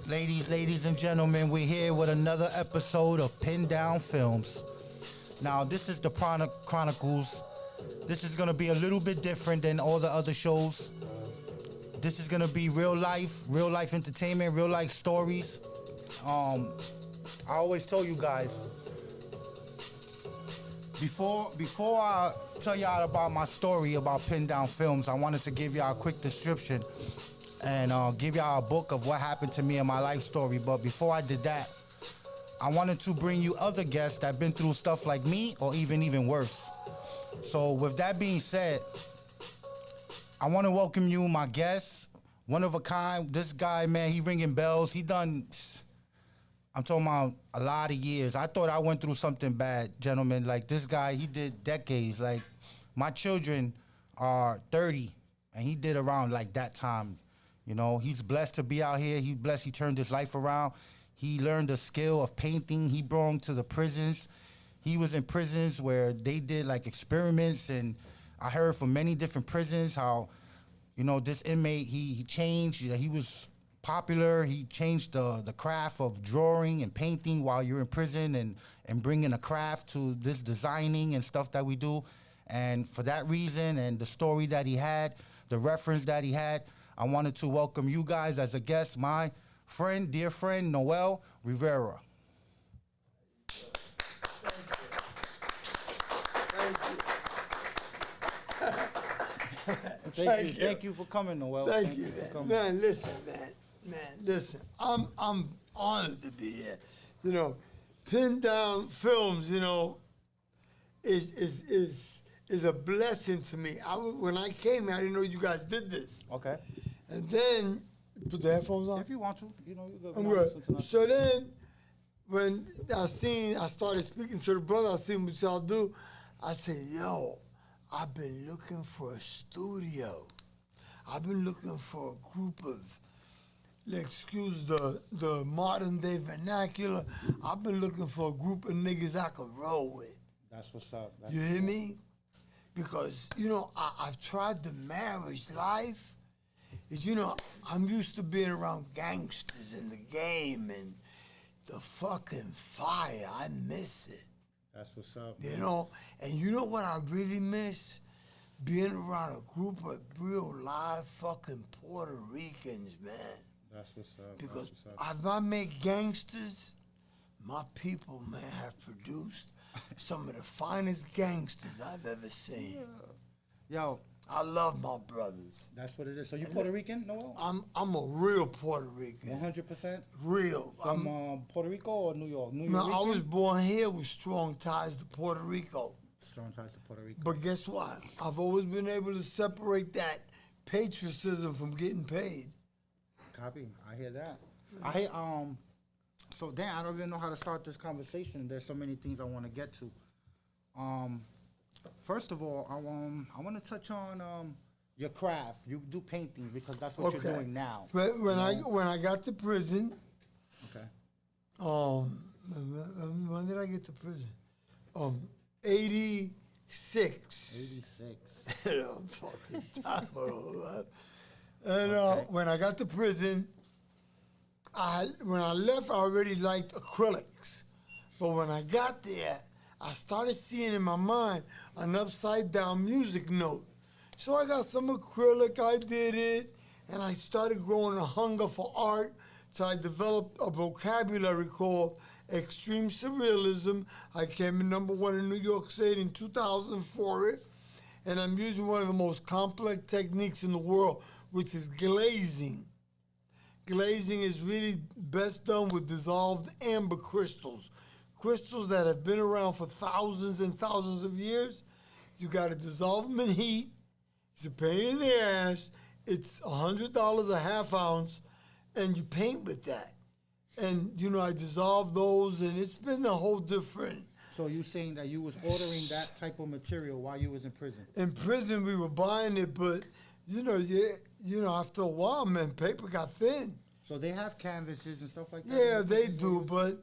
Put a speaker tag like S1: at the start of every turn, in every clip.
S1: Ladies and gentlemen, we're here with another episode of Pin Down Films. Now, this is the Chronicles. This is gonna be a little bit different than all the other shows. This is gonna be real life entertainment, real life stories. I always tell you guys, before I tell y'all about my story about Pin Down Films, I wanted to give y'all a quick description and give y'all a book of what happened to me in my life story. But before I did that, I wanted to bring you other guests that been through stuff like me or even worse. So with that being said, I want to welcome you, my guest, one of a kind. This guy, man, he ringing bells. I'm talking about a lot of years. I thought I went through something bad, gentlemen. Like, this guy, he did decades. Like, my children are 30, and he did around like that time. You know, he's blessed to be out here. He's blessed he turned his life around. He learned the skill of painting. He brought him to the prisons. He was in prisons where they did like experiments, and I heard from many different prisons how, you know, this inmate, he changed. He was popular. He changed the craft of drawing and painting while you're in prison, and bringing a craft to this designing and stuff that we do. And for that reason and the story that he had, the reference that he had, I wanted to welcome you guys as a guest, my friend, dear friend, Noel Rivera. Thank you for coming, Noel.
S2: Thank you, man. Man, listen. I'm honored to be here. You know, Pin Down Films, you know, is a blessing to me. When I came here, I didn't know you guys did this.
S1: Okay.
S2: And then, put the headphones on?
S1: If you want to, you know, you're good.
S2: I'm good. So then, when I started speaking to the brother, I seen what y'all do, I said, yo, I've been looking for a studio. I've been looking for a group of, excuse the modern day vernacular, I've been looking for a group of niggas I could roll with.
S1: That's what's up.
S2: You hear me? Because, you know, I've tried the marriage life. You know, I'm used to being around gangsters in the game and the fucking fire. I miss it.
S1: That's what's up.
S2: You know, and you know what I really miss? Being around a group of real live fucking Puerto Ricans, man.
S1: That's what's up.
S2: Because if I make gangsters, my people, man, have produced some of the finest gangsters I've ever seen.
S1: Yo,
S2: I love my brothers.
S1: that's what it is. So you Puerto Rican, Noel?
S2: I'm a real Puerto Rican.
S1: 100%?
S2: Real.
S1: From Puerto Rico or New York? New
S2: No,
S1: York.
S2: I was born here with strong ties to Puerto Rico.
S1: Strong ties to Puerto Rico.
S2: But guess what? I've always been able to separate that patriotism from getting paid.
S1: Copy. I hear that. I hear so Dan, I don't even know how to start this conversation. There's so many things I want to get to. First of all, I want to touch on your craft. You do painting because that's what you're doing now.
S2: When I got to prison,
S1: okay.
S2: When did I get to prison? 86.
S1: 86.
S2: I'm fucking tired. And when I got to prison, when I left, I already liked acrylics. But when I got there, I started seeing in my mind an upside-down music note. So I got some acrylic, I did it, and I started growing a hunger for art. So I developed a vocabulary called extreme surrealism. I came in #1 in New York State in 2000 for it. And I'm using one of the most complex techniques in the world, which is glazing. Glazing is really best done with dissolved amber crystals. Crystals that have been around for thousands and thousands of years. You gotta dissolve them in heat. It's a pain in the ass. It's $100 a half ounce, and you paint with that. And, you know, I dissolve those, and it's been a whole different.
S1: So you saying that you was ordering that type of material while you was in prison?
S2: In prison, we were buying it, but, you know, after a while, man, paper got thin.
S1: So they have canvases and stuff like that?
S2: Yeah, they do, but,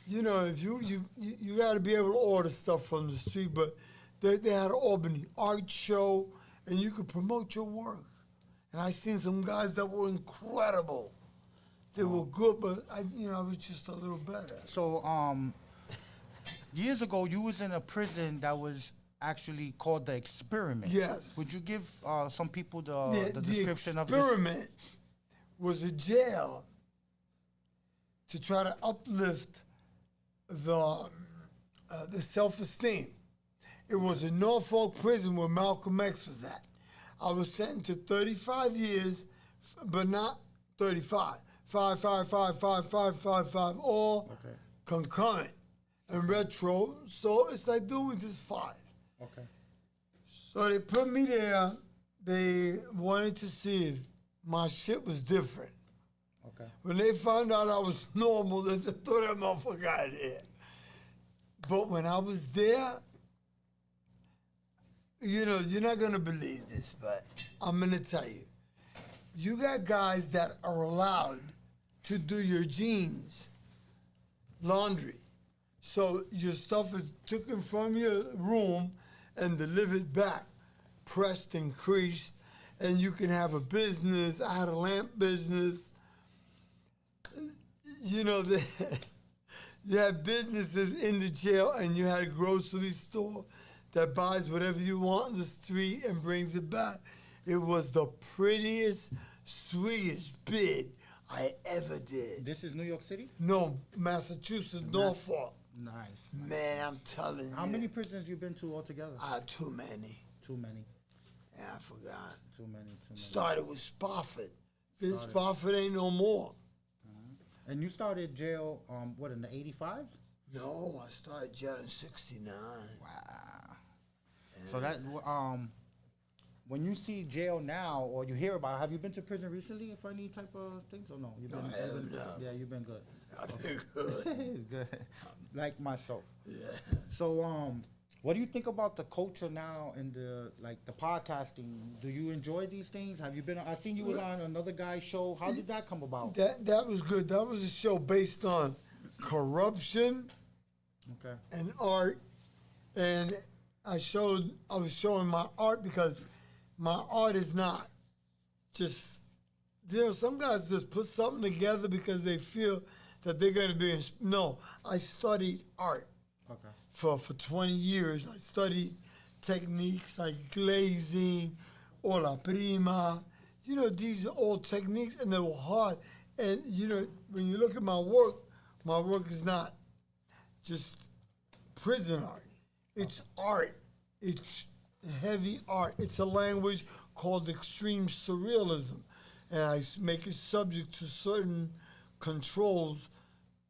S2: you know, if you got to be able to order stuff from the street, but they had an Albany art show, and you could promote your work. And I seen some guys that were incredible. They were good, but I was just a little better.
S1: So, years ago, you was in a prison that was actually called the Experiment.
S2: Yes.
S1: Would you give some people the description of this?
S2: The Experiment was a jail to try to uplift the self-esteem. It was in Norfolk prison where Malcolm X was at. I was sentenced to 35 years, but not 35. 5, 5, 5, 5, 5, 5, 5, all concurrent and retro. So it's like doing just 5.
S1: Okay.
S2: So they put me there. They wanted to see if my shit was different.
S1: Okay.
S2: When they found out I was normal, they said, throw that motherfucker out of there. But when I was there, you're not going to believe this, but I'm going to tell you. You got guys that are allowed to do your jeans laundry. So your stuff is taken from your room and delivered back, pressed and creased, and you can have a business. I had a lamp business. You had businesses in the jail, and you had a grocery store that buys whatever you want in the street and brings it back. It was the prettiest, sweetest bid I ever did.
S1: This is New York City?
S2: No, Massachusetts, Norfolk.
S1: Nice.
S2: Man, I'm telling you.
S1: How many prisons you been to altogether?
S2: Too many.
S1: Too many.
S2: Yeah, I forgot.
S1: Too many.
S2: Started with Spofford. Then Spofford ain't no more.
S1: And you started jail, in the 85s?
S2: No, I started jail in 69.
S1: Wow. Yeah. So that, when you see jail now, or you hear about, have you been to prison recently for any type of things, or no? You've been, yeah, you've been good.
S2: I've been good.
S1: Good. Like myself.
S2: Yeah.
S1: So, what do you think about the culture now in the podcasting? Do you enjoy these things? Have you been? I seen you was on another guy's show. How did that come about?
S2: That was good. That was a show based on corruption, and art, and I was showing my art because my art is not just. Some guys just put something together because they feel that they're going to be. No, I studied art.
S1: Okay.
S2: For 20 years. I studied techniques like glazing, olla prima. These are all techniques, and they were hard. And, when you look at my work is not just prison art. It's art. It's heavy art. It's a language called extreme surrealism. And I make it subject to certain controls.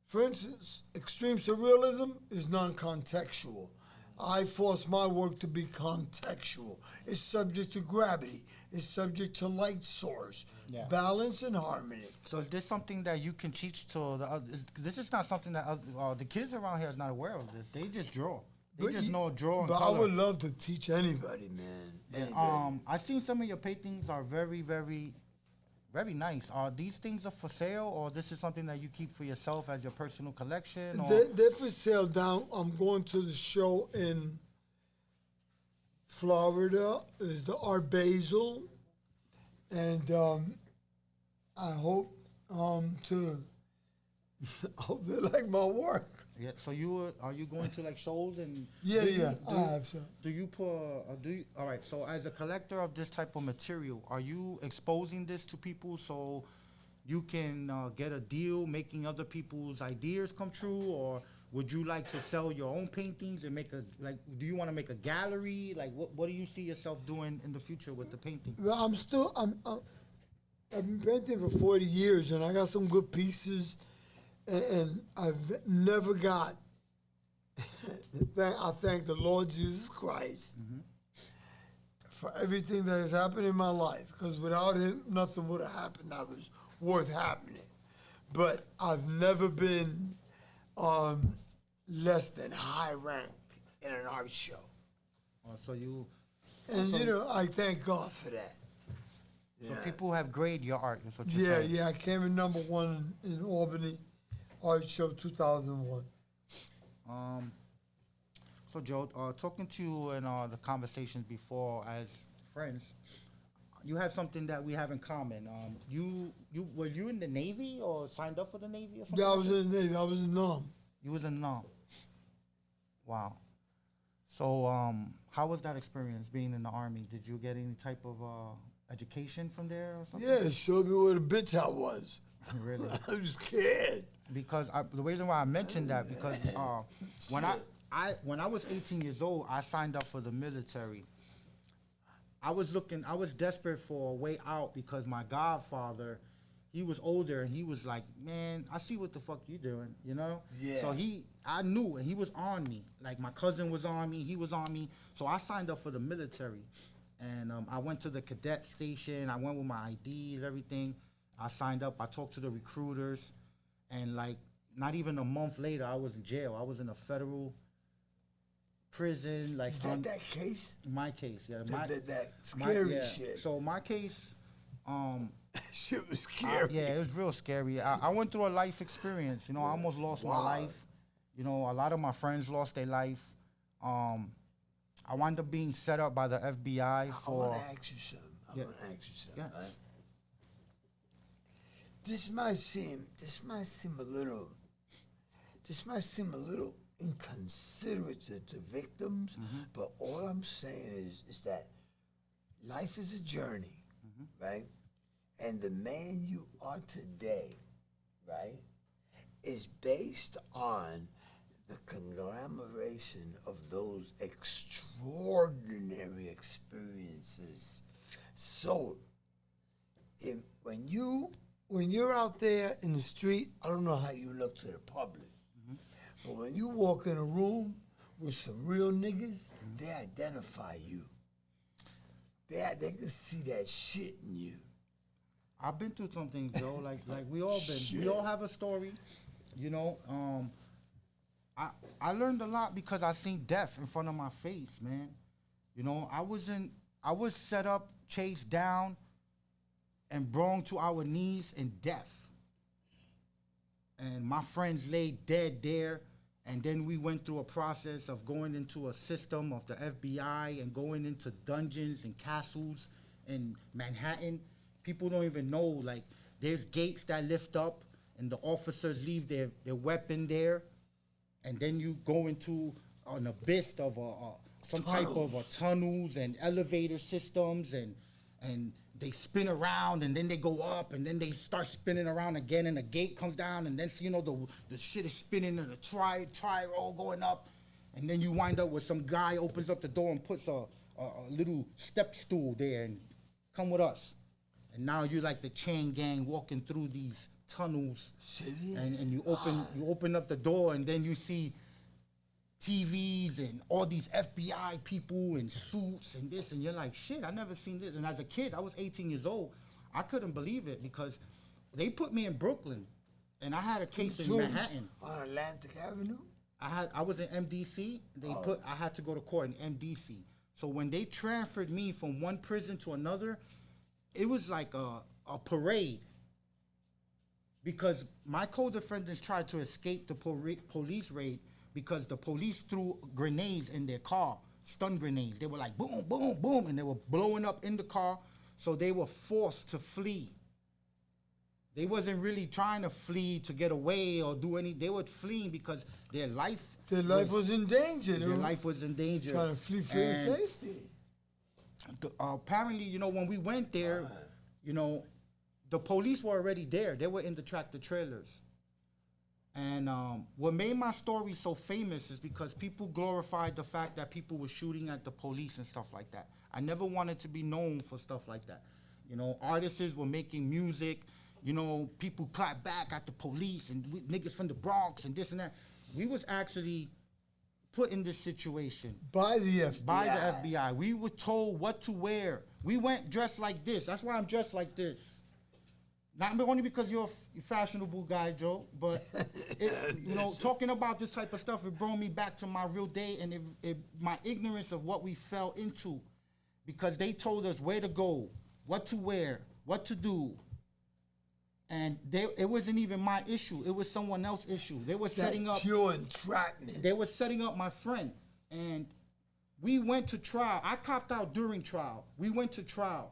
S2: For instance, extreme surrealism is non-contextual. I force my work to be contextual. It's subject to gravity. It's subject to light source, balance and harmony.
S1: So is this something that you can teach to the others? This is not something that the kids around here is not aware of this. They just draw. They just know draw and
S2: color.
S1: But
S2: I would love to teach anybody, man. Anybody.
S1: I've seen some of your paintings are very, very, very nice. Are these things for sale, or this is something that you keep for yourself as your personal collection?
S2: They're for sale down. I'm going to the show in Florida. It's the Art Basel, and I hope to. I hope they like my work.
S1: Yeah. So are you going to shows and?
S2: I have so.
S1: Do you put? All right. So as a collector of this type of material, are you exposing this to people so you can get a deal, making other people's ideas come true, or would you like to sell your own paintings and make a do you want to make a gallery? What do you see yourself doing in the future with the painting?
S2: Well, I've been painting for 40 years, and I got some good pieces. And I've never got, I thank the Lord Jesus Christ for everything that has happened in my life, because without him, nothing would have happened that was worth happening. But I've never been less than high ranked in an art show. I thank God for that.
S1: So people have graded your art, is what you're saying.
S2: I came in #1 in Albany. Art Show 2001.
S1: So Joe, talking to you in the conversations before as friends, you have something that we have in common. You were you in the Navy or signed up for the Navy or something?
S2: Yeah, I
S1: like
S2: was
S1: that?
S2: in the Navy. I was in Nam.
S1: You was in Nam. Wow. So, how was that experience being in the Army? Did you get any type of education from there or something?
S2: Yeah, it showed me where the bitch I was.
S1: Really?
S2: I was scared.
S1: Because the reason why I mentioned that because when I was 18 years old, I signed up for the military. I was desperate for a way out because my godfather, he was older and he was like, man, I see what the fuck you doing, you know?
S2: Yeah.
S1: So I knew, and he was on me. Like my cousin was on me, he was on me. So I signed up for the military. And I went to the cadet station. I went with my IDs, everything. I signed up. I talked to the recruiters. And like not even a month later, I was in jail. I was in a federal prison. Like
S2: Is that case?
S1: My case, yeah.
S2: That scary
S1: yeah.
S2: shit.
S1: So my case,
S2: Shit was scary.
S1: yeah, it was real scary. I went through a life experience. You know, I almost lost my life. You know, a lot of my friends lost their life. I wound up being set up by the FBI for.
S2: I want to ask you something.
S1: Yeah. Yeah.
S2: Right? This might seem a little inconsiderate to victims, but all I'm saying is that life is a journey, right? And the man you are today, right, is based on the conglomeration of those extraordinary experiences. So, when you're out there in the street, I don't know how you look to the public, but when you walk in a room with some real niggas, they identify you. They can see that shit in you.
S1: I've been through something, Joe. Like we all been. We all have a story, you know. I learned a lot because I seen death in front of my face, man. You know, I was set up, chased down, and brought to our knees in death. And my friends lay dead there, and then we went through a process of going into a system of the FBI and going into dungeons and castles in Manhattan. People don't even know, like, there's gates that lift up, and the officers leave their weapon there. And then you go into an abyss of some type of tunnels and elevator systems, and they spin around, and then they go up, and then they start spinning around again, and the gate comes down, and then you know the shit is spinning, and the tri-roll going up, and then you wind up with some guy opens up the door and puts a little step stool there, and come with us, and now you're like the chain gang walking through these tunnels, and you open up the door, and then you see TVs and all these FBI people in suits and this, and you're like, shit, I never seen this. And as a kid, I was 18 years old, I couldn't believe it because they put me in Brooklyn, and I had a case in Manhattan.
S2: On Atlantic Avenue?
S1: I was in MDC. I had to go to court in MDC. So when they transferred me from one prison to another, it was like a parade. Because my co-defendants tried to escape the police raid because the police threw grenades in their car, stun grenades. They were like boom, boom, boom, and they were blowing up in the car, so they were forced to flee. They wasn't really trying to flee to get away or do anything. They were fleeing because their life
S2: was in danger.
S1: Their life was in danger.
S2: Trying to flee for their safety.
S1: Apparently, you know, when we went there, you know, the police were already there. They were in the tractor trailers. And what made my story so famous is because people glorified the fact that people were shooting at the police and stuff like that. I never wanted to be known for stuff like that. You know, artists were making music. You know, people clap back at the police and niggas from the Bronx and this and that. We was actually put in this situation.
S2: By the FBI.
S1: By the FBI. We were told what to wear. We went dressed like this. That's why I'm dressed like this. Not only because you're a fashionable guy, Joe, but you know, talking about this type of stuff, it brought me back to my real day and my ignorance of what we fell into, because they told us where to go, what to wear, what to do, and it wasn't even my issue. It was someone else's issue. They were setting up
S2: pure entrapment.
S1: They were setting up my friend, and we went to trial. I copped out during trial. We went to trial.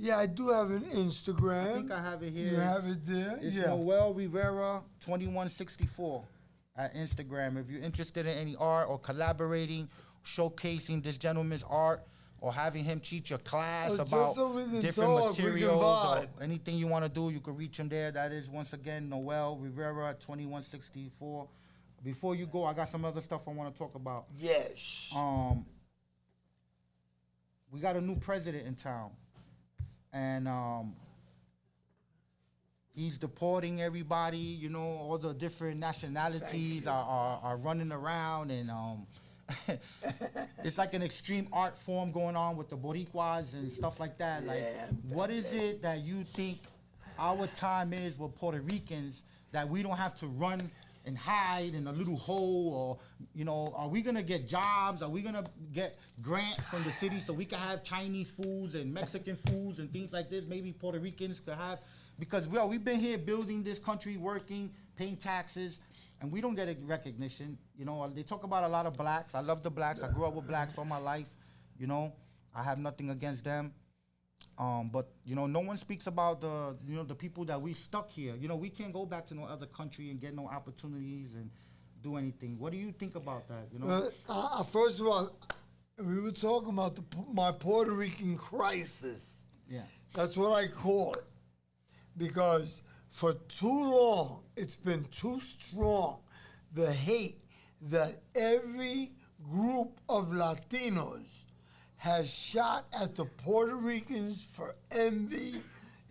S2: Yeah, I do have an Instagram.
S1: I think I have it here.
S2: You have it there?
S1: It's
S2: yeah.
S1: NOEL RIVERA 2164 at Instagram. If you're interested in any art or collaborating, showcasing this gentleman's art, or having him teach your class
S2: Just
S1: about
S2: so we can
S1: different
S2: talk, we can
S1: materials or
S2: vibe.
S1: anything you want to do, you can reach him there. That is, once again, NOEL RIVERA 2164. Before you go, I got some other stuff I want to talk about.
S2: Yes.
S1: We got a new president in town, and he's deporting everybody. You know, all the different nationalities are running around, and it's like an extreme art form going on with the Boricuas and stuff like that. Like, what is it that you think our time is with Puerto Ricans that we don't have to run and hide in a little hole? Or, you know, are we gonna get jobs? Are we gonna get grants from the city so we can have Chinese foods and Mexican foods and things like this? Maybe Puerto Ricans could have, because we've been here building this country, working, paying taxes, and we don't get a recognition. You know, they talk about a lot of blacks. I love the blacks. I grew up with blacks all my life. You know, I have nothing against them. But, you know, no one speaks about the people that we stuck here. You know, we can't go back to no other country and get no opportunities and do anything. What do you think about that? You know,
S2: First of all, we were talking about my Puerto Rican crisis.
S1: Yeah.
S2: That's what I call it. Because for too long, it's been too strong, the hate that every group of Latinos has shot at the Puerto Ricans for envy,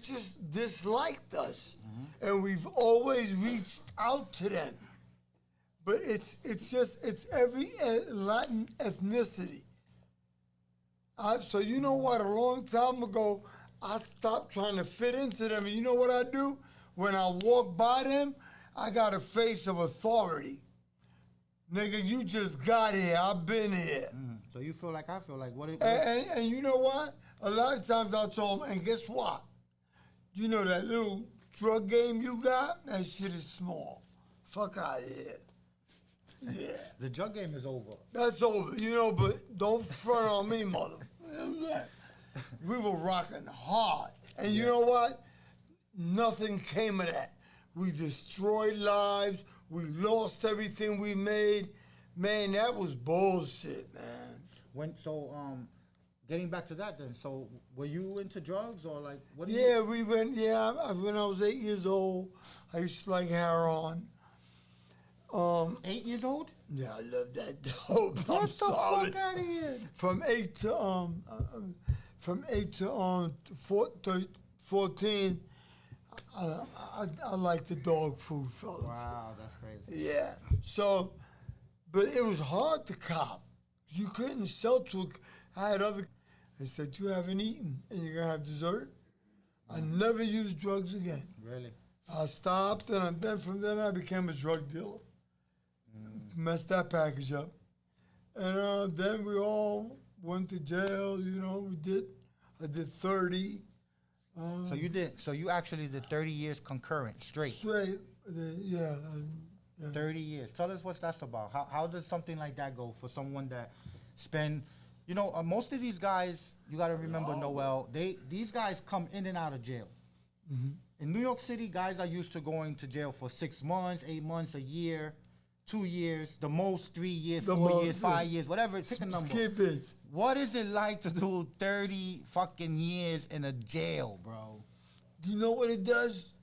S2: just disliked us. Mm-hmm. And we've always reached out to them. But it's every Latin ethnicity. So you know what, a long time ago, I stopped trying to fit into them. And you know what I do? When I walk by them, I got a face of authority. Nigga, you just got here. I've been here.
S1: So you feel like I feel like what?
S2: And you know what? A lot of times I told them, and guess what? You know that little drug game you got? That shit is small. Fuck out of here. Yeah.
S1: The drug game is over.
S2: That's over, you know, but don't front on me, mother. We were rocking hard. And you know what? Nothing came of that. We destroyed lives. We lost everything we made. Man, that was bullshit, man.
S1: Getting back to that then, so were you into drugs or like, what?
S2: We went, when I was 8 years old, I used to like heroin.
S1: 8 years old?
S2: Yeah, I love that dope.
S1: Get the fuck out of here.
S2: From 8 to 14, I like the dog food, fellas.
S1: Wow, that's crazy.
S2: Yeah. So, but it was hard to cop. You couldn't sell to. I had other. They said, you haven't eaten and you're gonna have dessert. I never used drugs again.
S1: Really?
S2: I stopped, and then from then I became a drug dealer. Messed that package up. And then we all went to jail, you know, I did 30.
S1: So you actually did 30 years concurrent, straight?
S2: Straight, yeah.
S1: 30 years. Tell us what that's about. How does something like that go for someone that spend, you know, most of these guys, you got to remember, Noel, these guys come in and out of jail. Mm-hmm. In New York City, guys are used to going to jail for 6 months, 8 months, a year, 2 years, the most 3 years, 4 years, 5 years, whatever. Pick a number.
S2: Skip this.
S1: What is it like to do 30 fucking years in a jail, bro?
S2: You know what it does?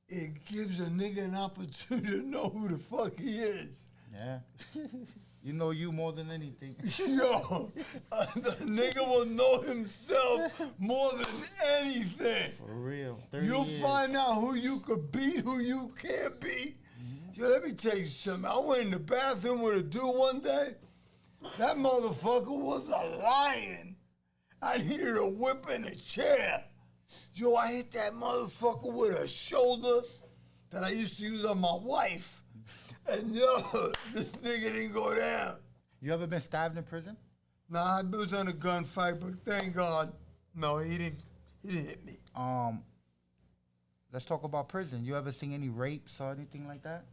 S2: It gives a nigga an opportunity to know who the fuck he is.
S1: Yeah. You know you more than anything.
S2: Yo, the nigga will know himself more than anything.
S1: For real.
S2: You'll find out who you could beat, who you can't beat. Mm-hmm. Yo, let me tell you something. I went in the bathroom with a dude one day. That motherfucker was a lion. I needed a whip and a chair. Yo, I hit that motherfucker with a shoulder that I used to use on my wife. And yo, this nigga didn't go down.
S1: You ever been stabbed in prison?
S2: Nah, I was in a gunfight, but thank God, no, he didn't hit me.
S1: Let's talk about prison. You ever seen any rapes or anything like that?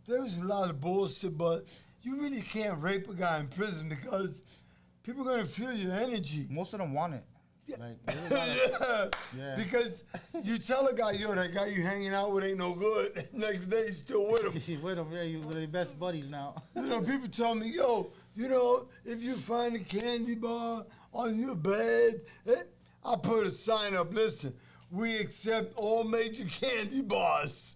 S2: There was a lot of bullshit, but you really can't rape a guy in prison because people are gonna feel your energy.
S1: Most of them want it. Like, there's a lot of-
S2: Yeah. Because you tell a guy, yo, that guy you hanging out with ain't no good. Next day, he's still with him.
S1: He's with him, yeah, you're the best buddies now.
S2: You know, people tell me, yo, you know, if you find a candy bar on your bed, I put a sign up, listen, we accept all major candy bars.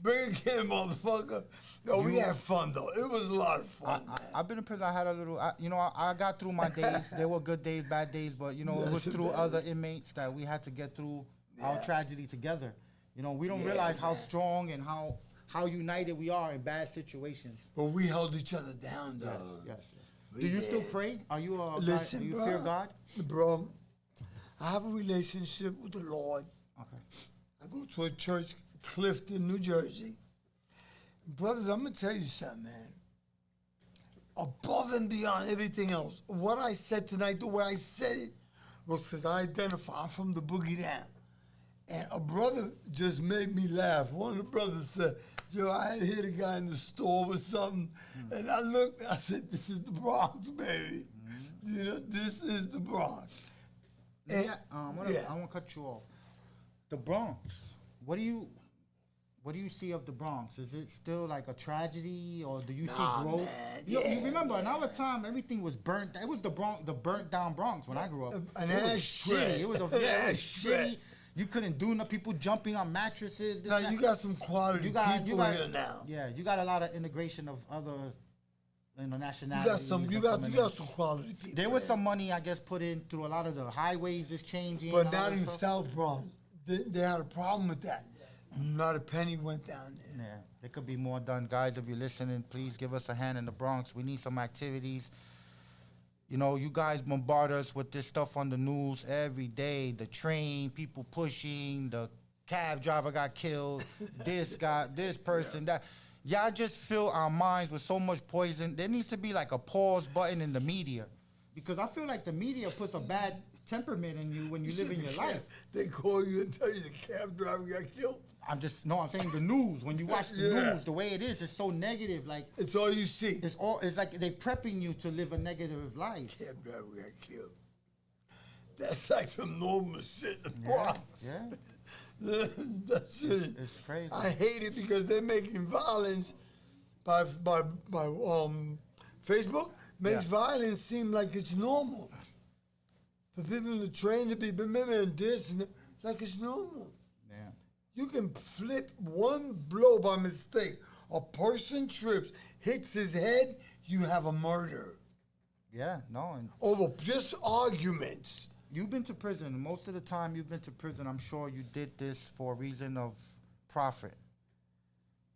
S2: Bring a candy, motherfucker. Yo, we had fun, though. It was a lot of fun, man.
S1: I've been in prison. I had a little, I got through my days. There were good days, bad days, but, it was through other inmates that we had to get through our tragedy together. We don't realize how strong and how united we are in bad situations.
S2: But we held each other down, though.
S1: Yes. Do you still pray? Are you a
S2: Listen,
S1: do you
S2: bro,
S1: fear God?
S2: Bro, I have a relationship with the Lord.
S1: Okay.
S2: I go to a church, Clifton, New Jersey. Brothers, I'm going to tell you something, man. Above and beyond everything else, what I said tonight, the way I said it, was because I identify I'm from the boogie down. And a brother just made me laugh. One of the brothers said, yo, I had hit a guy in the store with something, and I looked, I said, this is the Bronx, baby. This is the Bronx.
S1: I want to cut you off. The Bronx, what do you see of the Bronx? Is it still like a tragedy, or do you see growth?
S2: Man,
S1: You remember, in our time, everything was burnt. It was the burnt down Bronx when I grew up.
S2: An
S1: it was
S2: ashtray.
S1: shitty. It was shitty. You couldn't do nothing. People jumping on mattresses.
S2: Now, you got some quality people here now.
S1: Yeah, you got a lot of integration of other nationalities.
S2: You got some quality people.
S1: There was some money, I guess, put in through a lot of the highways is changing.
S2: But not in South Bronx. They had a problem with that. Not a penny went down there.
S1: Yeah, there could be more done. Guys, if you're listening, please give us a hand in the Bronx. We need some activities. You guys bombard us with this stuff on the news every day. The train, people pushing, the cab driver got killed, this person, that. Y'all just fill our minds with so much poison. There needs to be like a pause button in the media. Because I feel like the media puts a bad temperament in you when you live in your life.
S2: They call you and tell you the cab driver got killed.
S1: I'm saying the news. When you watch the news, the way it is, it's so negative. Like,
S2: it's all you see.
S1: It's like they're prepping you to live a negative life.
S2: Cab driver got killed. That's like some normal shit in the Bronx.
S1: Yeah.
S2: That's it.
S1: It's crazy.
S2: I hate it because they're making violence by Facebook makes violence seem like it's normal. For people in the train to be remembering this and like it's normal.
S1: Yeah.
S2: You can flip one blow by mistake. A person trips, hits his head, you have a murder.
S1: Yeah, no. And
S2: over just arguments.
S1: You've been to prison. Most of the time you've been to prison, I'm sure you did this for a reason of profit.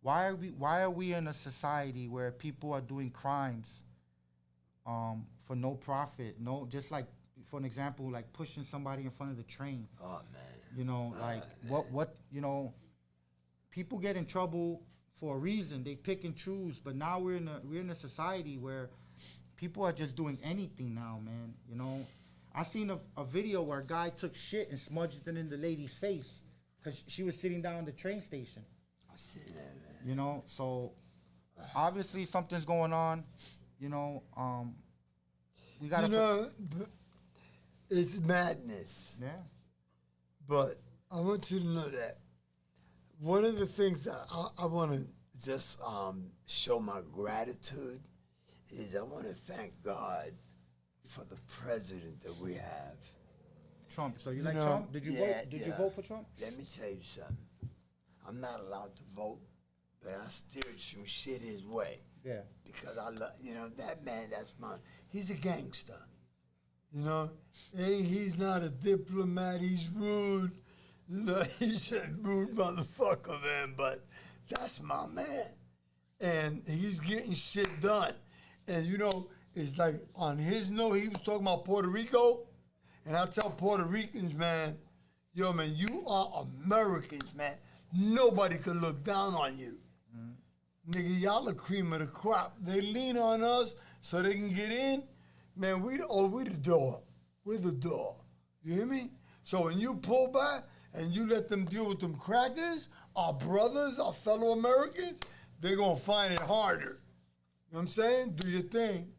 S1: Why are we in a society where people are doing crimes for no profit? No, just like, for an example, like pushing somebody in front of the train.
S2: Oh man.
S1: What people get in trouble for a reason. They pick and choose, but now we're in a society where people are just doing anything now, man. I seen a video where a guy took shit and smudged it in the lady's face because she was sitting down at the train station.
S2: I see that, man.
S1: So obviously something's going on. We gotta.
S2: It's madness.
S1: Yeah.
S2: But I want you to know that one of the things that I want to just show my gratitude is I want to thank God for the president that we have.
S1: Trump. So you like Trump? Did you vote? Did you vote for Trump?
S2: Let me tell you something. I'm not allowed to vote, but I steered some shit his way.
S1: Yeah.
S2: Because I love, that man, that's mine. He's a gangster. He's not a diplomat. He's rude. He's a rude motherfucker, man, but that's my man. And he's getting shit done. And, it's like on his note, he was talking about Puerto Rico. And I tell Puerto Ricans, man, yo, man, you are Americans, man. Nobody could look down on you. Nigga, y'all the cream of the crop. They lean on us so they can get in. Man, we the door. We're the door. You hear me? So when you pull back and you let them deal with them crackers, our brothers, our fellow Americans, they're going to find it harder. You know what I'm saying? Do your thing.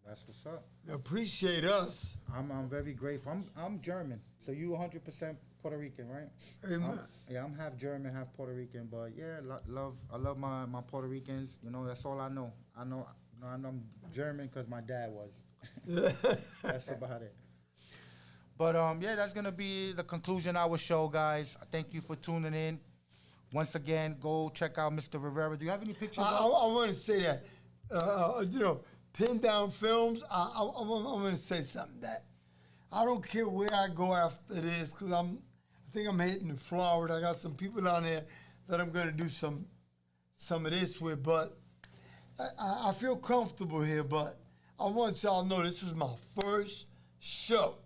S1: That's what's up.
S2: appreciate us.
S1: I'm very grateful. I'm German, so you 100% Puerto Rican, right?
S2: Amen.
S1: I'm half German, half Puerto Rican, but yeah, I love my Puerto Ricans. You know, that's all I know. I'm German because my dad was. That's about it. But yeah, that's gonna be the conclusion of our show, guys. Thank you for tuning in. Once again, go check out Mr. Rivera. Do you have any pictures?
S2: I want to say that, you know, Pin Down Films. I want to say something that I don't care where I go after this because I think I'm heading to Florida. I got some people down there that I'm gonna do some of this with, but I feel comfortable here. But I want y'all to know this was my first show.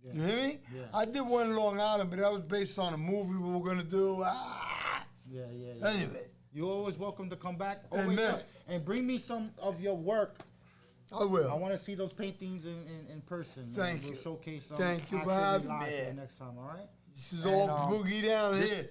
S2: Yeah. You hear me?
S1: Yeah.
S2: I did one in Long Island, but that was based on a movie we were gonna do.
S1: Yeah.
S2: Anyway,
S1: you're always welcome to come back.
S2: Amen.
S1: And bring me some of your work.
S2: I will.
S1: I want to see those paintings in person.
S2: Thank you.
S1: We'll showcase them.
S2: Thank you for having me.
S1: Next time, all right?
S2: This is all boogie down here.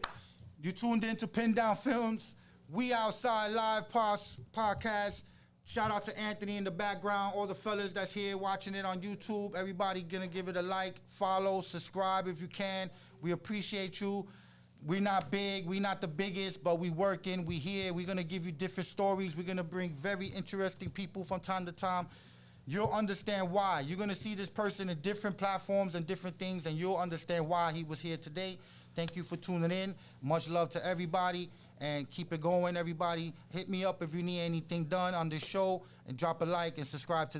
S1: You tuned in to Pin Down Films. We Outside Live podcast. Shout out to Anthony in the background, all the fellas that's here watching it on YouTube. Everybody gonna give it a like, follow, subscribe if you can. We appreciate you. We're not big, we're not the biggest, but we working, we here. We're gonna give you different stories. We're gonna bring very interesting people from time to time. You'll understand why. You're gonna see this person in different platforms and different things, and you'll understand why he was here today. Thank you for tuning in. Much love to everybody, and keep it going, everybody. Hit me up if you need anything done on this show, and drop a like and subscribe to the